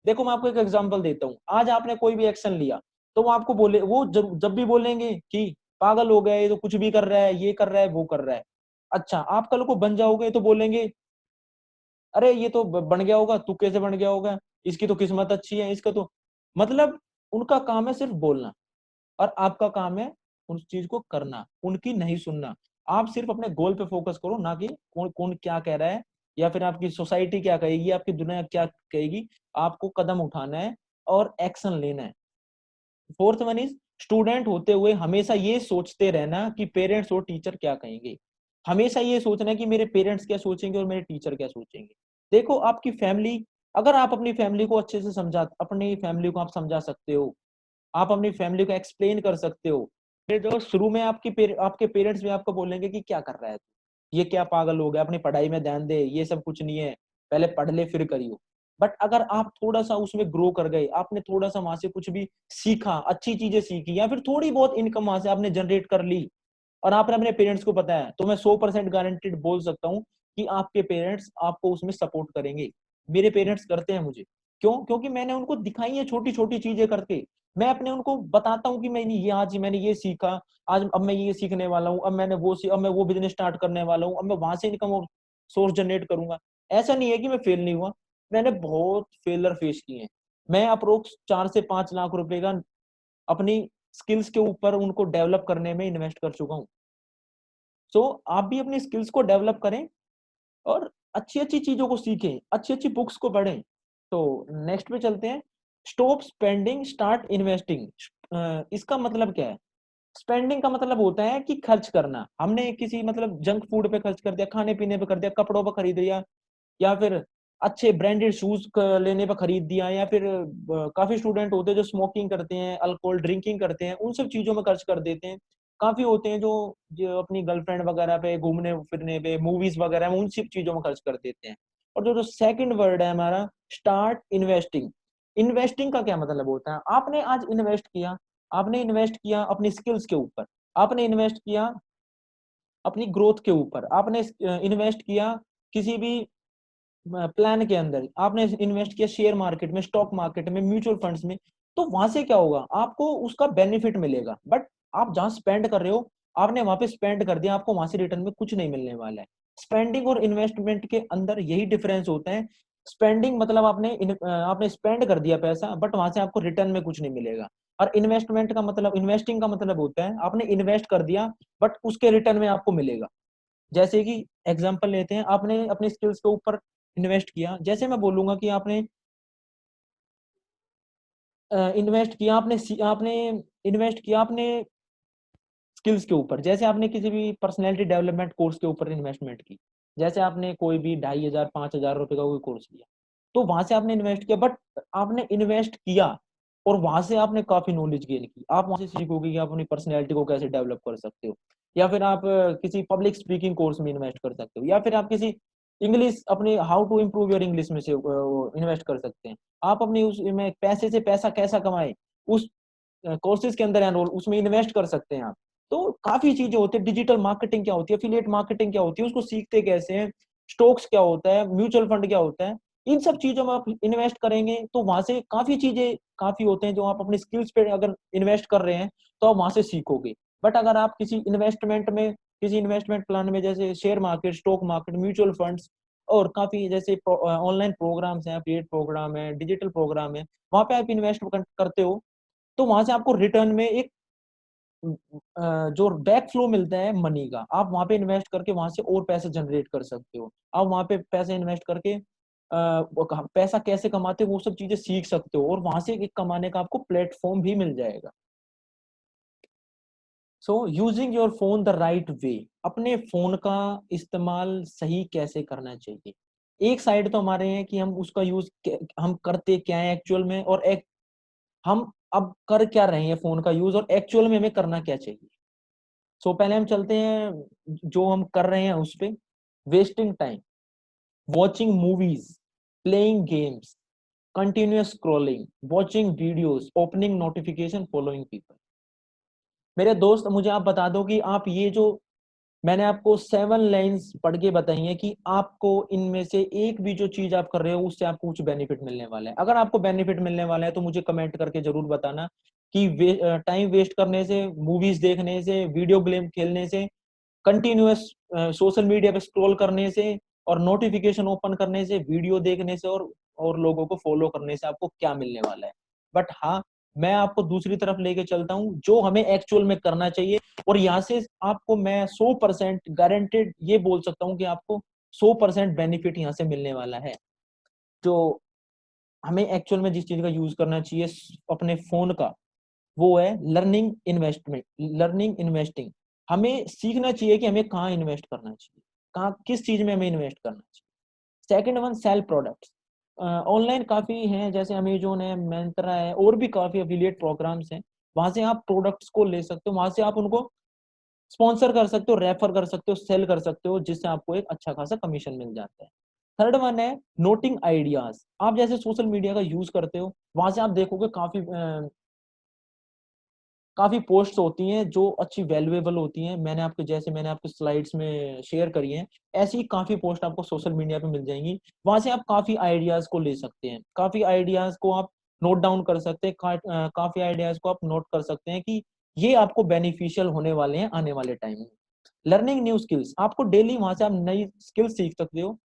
देखो मैं आपको एक एग्जांपल देता हूँ, आज आपने कोई भी एक्शन लिया, तो वो आपको बोले, वो जब भी बोलेंगे कि पागल हो गए, ये तो कुछ भी कर रहा है, ये कर रहा है, वो कर रहा है। अच्छा, आप कल को बन जाओगे तो बोलेंगे अरे ये तो बन गया होगा, तू कैसे बन गया होगा, इसकी तो किस्मत अच्छी है, इसका तो। मतलब उनका काम है सिर्फ बोलना, और आपका काम है उस चीज को करना, उनकी नहीं सुनना। आप सिर्फ अपने गोल पे फोकस करो, ना कि कौन कौन क्या कह रहा है, या फिर आपकी सोसाइटी क्या कहेगी, आपकी दुनिया क्या कहेगी, आपको कदम उठाना है और एक्शन लेना है। फोर्थ वन इज, स्टूडेंट होते हुए हमेशा ये सोचते रहना कि पेरेंट्स और टीचर क्या कहेंगे। हमेशा ये सोचना कि मेरे पेरेंट्स क्या सोचेंगे और मेरे टीचर क्या सोचेंगे। देखो आपकी फैमिली, अगर आप अपनी फैमिली को अच्छे से समझा, अपनी फैमिली को आप समझा सकते हो, आप अपनी फैमिली को एक्सप्लेन कर सकते हो, फिर जो शुरू में आपके पेरेंट्स भी आपको बोलेंगे कि क्या कर रहा है तू, ये क्या पागल हो गया, अपनी पढ़ाई में ध्यान दे, ये सब कुछ नहीं है, पहले पढ़ ले फिर करियो। बट अगर आप थोड़ा सा उसमें ग्रो कर गए, आपने थोड़ा सा वहां से कुछ भी सीखा, अच्छी चीजें सीखी, या फिर थोड़ी बहुत इनकम वहां से आपने जनरेट कर ली, और आपने अपने पेरेंट्स को बताया, तो मैं 100% गारंटेड बोल सकता हूँ कि आपके पेरेंट्स आपको उसमें सपोर्ट करेंगे। मेरे पेरेंट्स करते हैं मुझे, क्यों? क्योंकि मैंने उनको दिखाई है छोटी छोटी चीजें करके। मैं अपने उनको बताता हूँ कि मैंने ये, आज मैंने ये सीखा, आज अब मैं ये सीखने वाला हूँ, अब मैं वो बिजनेस स्टार्ट करने वाला हूँ, अब मैं वहां से इनकम सोर्स जनरेट करूंगा। ऐसा नहीं है कि मैं फेल नहीं हुआ, मैंने बहुत फेलर फेस किए हैं। मैं अप्रोक्स 4 से 5 लाख रुपए का अपनी स्किल्स के ऊपर उनको डेवलप करने में इन्वेस्ट कर चुका हूँ। सो आप भी अपनी स्किल्स को डेवलप करें और अच्छी अच्छी चीजों को सीखें, अच्छी अच्छी बुक्स को पढ़ें। तो नेक्स्ट पे चलते हैं, स्टॉप स्पेंडिंग स्टार्ट इन्वेस्टिंग। इसका मतलब क्या है? स्पेंडिंग का मतलब होता है कि खर्च करना। हमने किसी मतलब जंक फूड पे खर्च कर दिया, खाने पीने पे कर दिया, कपड़ों पे खरीद लिया, या फिर अच्छे ब्रांडेड शूज लेने पर खरीद दिया, या फिर काफी स्टूडेंट होते हैं जो स्मोकिंग करते हैं, अल्कोहल ड्रिंकिंग करते हैं, उन सब चीजों में खर्च कर देते हैं। काफी होते हैं जो जो अपनी गर्लफ्रेंड वगैरह पे, घूमने फिरने पे, मूवीज वगैरह में, उन सब चीजों में खर्च कर देते हैं। और जो जो सेकंड वर्ड है हमारा, स्टार्ट इन्वेस्टिंग। इन्वेस्टिंग का क्या मतलब होता है? आपने आज इन्वेस्ट किया, आपने इन्वेस्ट किया अपनी स्किल्स के ऊपर, आपने इन्वेस्ट किया अपनी ग्रोथ के ऊपर, आपने इन्वेस्ट किया किसी भी प्लान के अंदर, आपने इन्वेस्ट किया शेयर मार्केट में, स्टॉक मार्केट में, म्यूचुअल फंड्स में, तो वहां से क्या होगा? आपको उसका बेनिफिट मिलेगा। बट आप जहां स्पेंड कर रहे हो, आपने वहां पे स्पेंड कर दिया, आपको वहां से रिटर्न में कुछ नहीं मिलने वाला है। स्पेंडिंग और इन्वेस्टमेंट के अंदर यही डिफरेंस होता है। स्पेंडिंग मतलब आपने स्पेंड कर दिया पैसा, बट वहां से आपको रिटर्न में कुछ नहीं मिलेगा। और इन्वेस्टमेंट का मतलब, इन्वेस्टिंग का मतलब होता है आपने इन्वेस्ट कर दिया, बट उसके रिटर्न में आपको मिलेगा। जैसे कि एग्जांपल लेते हैं, आपने अपने स्किल्स के ऊपर इन्वेस्ट किया, जैसे मैं बोलूंगा कि आपने इन्वेस्ट किया, आपने इन्वेस्ट किया अपने स्किल्स के ऊपर, जैसे आपने किसी भी पर्सनैलिटी डेवलपमेंट कोर्स के ऊपर इन्वेस्टमेंट की, जैसे आपने कोई भी 2,500 5,000 रुपए का कोई कोर्स लिया, तो वहां से आपने इन्वेस्ट किया, बट आपने इन्वेस्ट किया और वहां से आपने काफी नॉलेज गेन की, आप वहां से सीखोगे कि आप अपनी पर्सनैलिटी को कैसे डेवलप कर सकते हो। या फिर आप किसी पब्लिक स्पीकिंग कोर्स में इन्वेस्ट कर सकते हो, या फिर आप किसी इंग्लिश, अपनी how to improve your English में से इन्वेस्ट कर सकते हैं। आप अपनी उसमें पैसे से पैसा कैसा कमाए, उस कोर्सेज के अंदर एनरोल, उसमें इन्वेस्ट कर सकते हैं आप। तो काफी चीजें होती है, डिजिटल मार्केटिंग क्या होती है, एफिलिएट मार्केटिंग क्या होती है, उसको सीखते कैसे हैं, स्टॉक्स क्या होता है, म्यूचुअल फंड क्या होता है, इन सब चीजों में आप इन्वेस्ट करेंगे तो वहां से काफी चीजें, काफी होते हैं जो आप अपनी स्किल्स पे अगर इन्वेस्ट कर रहे हैं तो आप वहां से सीखोगे। बट अगर आप किसी इन्वेस्टमेंट प्लान में, जैसे share market, stock market, mutual funds, और काफी जैसे ऑनलाइन प्रोग्राम्स हैं, पेड प्रोग्राम है, डिजिटल प्रोग्राम है, वहां पे आप इन्वेस्ट करते हो, तो वहां से आपको रिटर्न में एक जो बैक फ्लो मिलता है मनी का, आप वहां पे इन्वेस्ट करके वहां से और पैसे जनरेट कर सकते हो। आप वहां पे पैसे इन्वेस्ट करके पैसा कैसे कमाते हो वो सब चीजें सीख सकते हो, और वहां से एक कमाने का आपको प्लेटफॉर्म भी मिल जाएगा। So using your phone the right way, अपने फोन का इस्तेमाल सही कैसे करना चाहिए। एक साइड तो हमारे हैं कि हम उसका यूज हम करते क्या है एक्चुअल में, और एक हम अब कर क्या रहे हैं फोन का यूज, और एक्चुअल में हमें करना क्या चाहिए। सो पहले हम चलते हैं जो हम कर रहे हैं उस पे। Wasting time, watching movies, playing games, continuous scrolling, watching videos, opening notification, following people. मेरे दोस्त मुझे आप बता दो कि आप ये जो मैंने आपको 7 लाइन्स पढ़ के बताई है, कि आपको इनमें से एक भी जो चीज आप कर रहे हो उससे आपको कुछ बेनिफिट मिलने वाला है। अगर आपको बेनिफिट मिलने वाला है तो मुझे कमेंट करके जरूर बताना कि टाइम वेस्ट करने से, मूवीज देखने से, वीडियो गेम खेलने से, कंटिन्यूअस सोशल मीडिया पे स्क्रॉल करने से, और नोटिफिकेशन ओपन करने से, वीडियो देखने से, और लोगों को फॉलो करने से आपको क्या मिलने वाला है। बट हाँ, मैं आपको दूसरी तरफ लेके चलता हूँ जो हमें एक्चुअल में करना चाहिए, और यहाँ से आपको मैं 100% गारंटेड ये बोल सकता हूँ कि आपको 100% बेनिफिट यहाँ से मिलने वाला है। जो हमें एक्चुअल में जिस चीज का यूज करना चाहिए अपने फोन का, वो है लर्निंग इन्वेस्टमेंट, लर्निंग इन्वेस्टिंग। हमें सीखना चाहिए कि हमें कहाँ इन्वेस्ट करना चाहिए, कहाँ किस चीज में हमें इन्वेस्ट करना चाहिए। Second one, cell products. Online काफी हैं, जैसे अमेजोन है, मिंत्रा है, और भी काफी एफिलिएट प्रोग्राम्स हैं। वहां से आप प्रोडक्ट्स को ले सकते हो, वहां से आप उनको स्पॉन्सर कर सकते हो, रेफर कर सकते हो, सेल कर सकते हो, जिससे आपको एक अच्छा खासा कमीशन मिल जाता है। थर्ड वन है नोटिंग आइडियाज। आप जैसे सोशल मीडिया का यूज करते हो, वहां से आप देखोगे काफी पोस्ट्स होती हैं जो अच्छी वैल्यूएबल होती हैं। मैंने आपके स्लाइड्स में शेयर करी हैं, ऐसी काफी पोस्ट आपको सोशल मीडिया पे मिल जाएंगी। वहां से आप काफी आइडियाज को ले सकते हैं, काफी आइडियाज को आप नोट डाउन कर सकते हैं, काफी आइडियाज को आप नोट कर सकते हैं कि ये आपको बेनिफिशियल होने वाले हैं आने वाले टाइम में। लर्निंग न्यू स्किल्स, आपको डेली वहां से आप नई स्किल्स सीख सकते हो।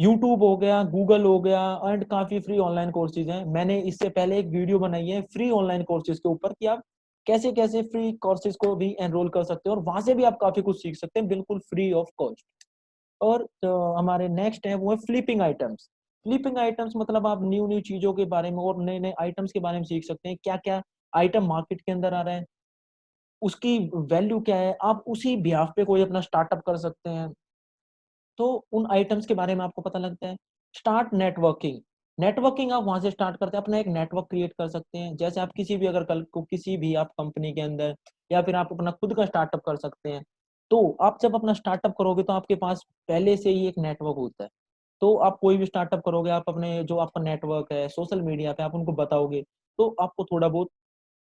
यूट्यूब हो गया, गूगल हो गया, एंड काफी फ्री ऑनलाइन कोर्सेज हैं। मैंने इससे पहले एक वीडियो बनाई है फ्री ऑनलाइन कोर्सेज के ऊपर कि आप कैसे कैसे फ्री कोर्सेज को भी एनरोल कर सकते हो, और वहां से भी आप काफी कुछ सीख सकते हैं बिल्कुल फ्री ऑफ कॉस्ट। और जो हमारे नेक्स्ट है वो है फ्लिपिंग आइटम्स। फ्लिपिंग आइटम्स मतलब आप न्यू न्यू चीजों के बारे में और नए नए आइटम्स के बारे में सीख सकते हैं, क्या क्या आइटम मार्केट के अंदर आ रहा है, उसकी वैल्यू क्या है, आप उसी बिहाफ पे कोई अपना स्टार्टअप कर सकते हैं। तो उन आइटम्स के बारे में आपको पता लगता है। स्टार्ट नेटवर्किंग, नेटवर्किंग आप वहां से स्टार्ट करते हैं, अपना एक नेटवर्क क्रिएट कर सकते हैं। जैसे आप किसी भी, अगर कल को किसी भी आप कंपनी के अंदर, या फिर आप अपना खुद का स्टार्टअप कर सकते हैं। तो आप जब अपना स्टार्टअप करोगे तो आपके पास पहले से ही एक नेटवर्क होता है। तो आप कोई भी स्टार्टअप करोगे, आप अपने जो आपका नेटवर्क है सोशल मीडिया पे आप उनको बताओगे, तो आपको थोड़ा बहुत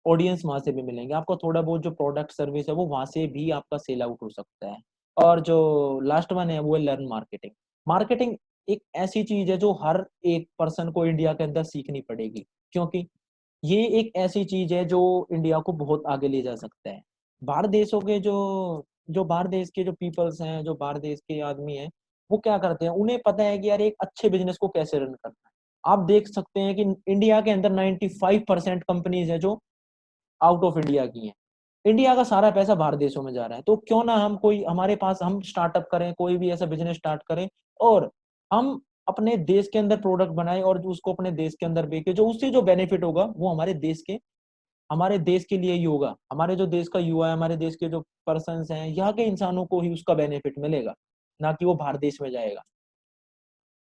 ऑडियंस वहां से भी मिलेंगे, आपको थोड़ा बहुत जो प्रोडक्ट सर्विस है वो वहां से भी आपका सेल आउट हो सकता है। और जो लास्ट वन है वो है लर्न मार्केटिंग। मार्केटिंग एक ऐसी चीज है जो हर एक पर्सन को इंडिया के अंदर सीखनी पड़ेगी, क्योंकि ये एक ऐसी चीज है जो इंडिया को बहुत आगे ले जा सकता है। बाहर देशों के जो जो बाहर देश के जो पीपल्स हैं, जो बाहर देश के आदमी हैं, वो क्या करते हैं, उन्हें पता है कि यार एक अच्छे बिजनेस को कैसे रन करना है। आप देख सकते हैं कि इंडिया के अंदर 95% कंपनीज है जो आउट ऑफ इंडिया की हैं। इंडिया का सारा पैसा बाहर देशों में जा रहा है, तो क्यों ना हम कोई हमारे पास हम स्टार्टअप करें, कोई भी ऐसा बिजनेस स्टार्ट करें, और हम अपने देश के अंदर प्रोडक्ट बनाए और उसको अपने देश के अंदर बेचे, जो उससे जो बेनिफिट होगा वो हमारे देश के लिए ही होगा। हमारे जो देश का युवा है, हमारे देश के जो पर्सन हैं, यहाँ के इंसानों को ही उसका बेनिफिट मिलेगा, ना कि वो बाहर देश में जाएगा।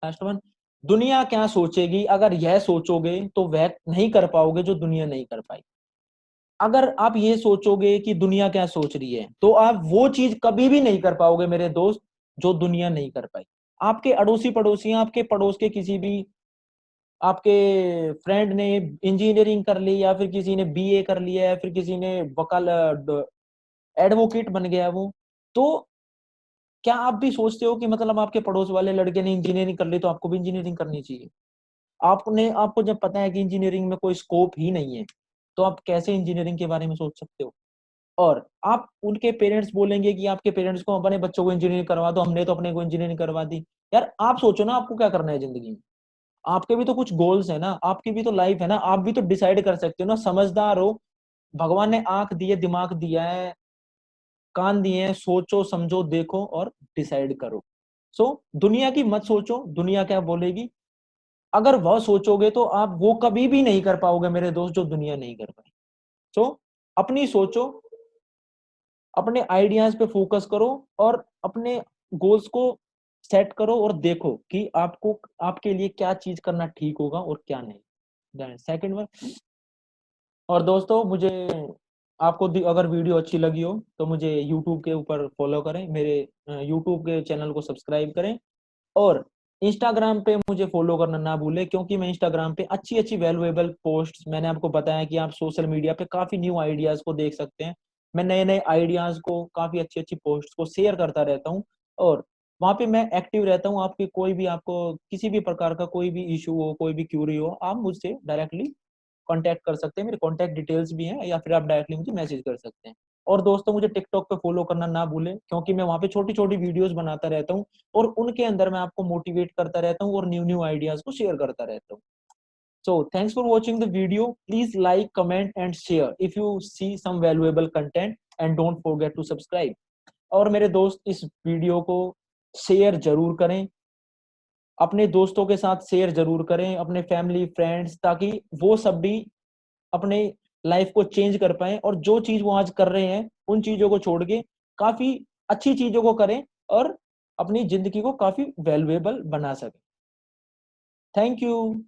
लास्ट वन, दुनिया क्या सोचेगी, अगर यह सोचोगे तो वह नहीं कर पाओगे जो दुनिया नहीं कर पाई। अगर आप ये सोचोगे कि दुनिया क्या सोच रही है, तो आप वो चीज कभी भी नहीं कर पाओगे मेरे दोस्त जो दुनिया नहीं कर पाई। आपके अड़ोसी पड़ोसी, आपके पड़ोस के किसी भी आपके फ्रेंड ने इंजीनियरिंग कर ली, या फिर किसी ने बीए कर लिया, या फिर किसी ने वकाल एडवोकेट बन गया वो, तो क्या आप भी सोचते हो कि मतलब आपके पड़ोस वाले लड़के ने इंजीनियरिंग कर ली तो आपको भी इंजीनियरिंग करनी चाहिए? आपको जब पता है कि इंजीनियरिंग में कोई स्कोप ही नहीं है, तो आप कैसे इंजीनियरिंग के बारे में सोच सकते हो? और आप उनके पेरेंट्स बोलेंगे कि आपके पेरेंट्स को अपने बच्चों को इंजीनियरिंग करवा दो, हमने तो अपने को इंजीनियरिंग करवा दी। यार आप सोचो ना, आपको क्या करना है जिंदगी में? आपके भी तो कुछ गोल्स है ना, आपकी भी तो लाइफ है ना, आप भी तो डिसाइड कर सकते हो ना, समझदार हो। भगवान ने आंख दी है, दिमाग दिया है, कान दिए हैं, सोचो समझो देखो और डिसाइड करो। सो दुनिया की मत सोचो, दुनिया क्या बोलेगी। अगर वह सोचोगे तो आप वो कभी भी नहीं कर पाओगे मेरे दोस्त जो दुनिया नहीं कर पाई। सो अपनी सोचो, अपने आइडियाज पे फोकस करो, और अपने गोल्स को सेट करो, और देखो कि आपको आपके लिए क्या चीज करना ठीक होगा और क्या नहीं। सेकंड वन, और दोस्तों मुझे अगर वीडियो अच्छी लगी हो तो मुझे यूट्यूब के ऊपर फॉलो करें, मेरे यूट्यूब के चैनल को सब्सक्राइब करें, और इंस्टाग्राम पे मुझे फॉलो करना ना भूलें, क्योंकि मैं इंस्टाग्राम पे अच्छी अच्छी वैल्यूएबल पोस्ट्स, मैंने आपको बताया कि आप सोशल मीडिया पे काफी न्यू आइडियाज को देख सकते हैं। मैं नए नए आइडियाज को, काफी अच्छी अच्छी पोस्ट्स को शेयर करता रहता हूँ, और वहाँ पे मैं एक्टिव रहता हूँ। आपकी कोई भी, आपको किसी भी प्रकार का कोई भी इशू हो, कोई भी क्यूरी हो, आप मुझसे डायरेक्टली कांटेक्ट कर सकते हैं, मेरे कांटेक्ट डिटेल्स भी हैं, या फिर आप डायरेक्टली मुझे मैसेज कर सकते हैं। और दोस्तों मुझे टिकटॉक पे फॉलो करना ना भूलें, क्योंकि मैं वहाँ पे छोटी छोटी वीडियोस बनाता रहता हूँ, और उनके अंदर मैं आपको मोटिवेट करता रहता हूँ और न्यू न्यू आइडियाज को शेयर करता रहता हूँ। So thanks for watching the video, please like comment and share if you see some valuable content, and don't forget to subscribe. और मेरे दोस्त इस वीडियो को शेयर जरूर करें, अपने दोस्तों के साथ शेयर जरूर करें, अपने फैमिली फ्रेंड्स, ताकि वो सब भी अपने लाइफ को चेंज कर पाए और जो चीज वो आज कर रहे हैं उन चीजों को छोड़ के काफी अच्छी चीजों को करें और अपनी जिंदगी को काफी वैल्यूएबल बना सके। Thank you.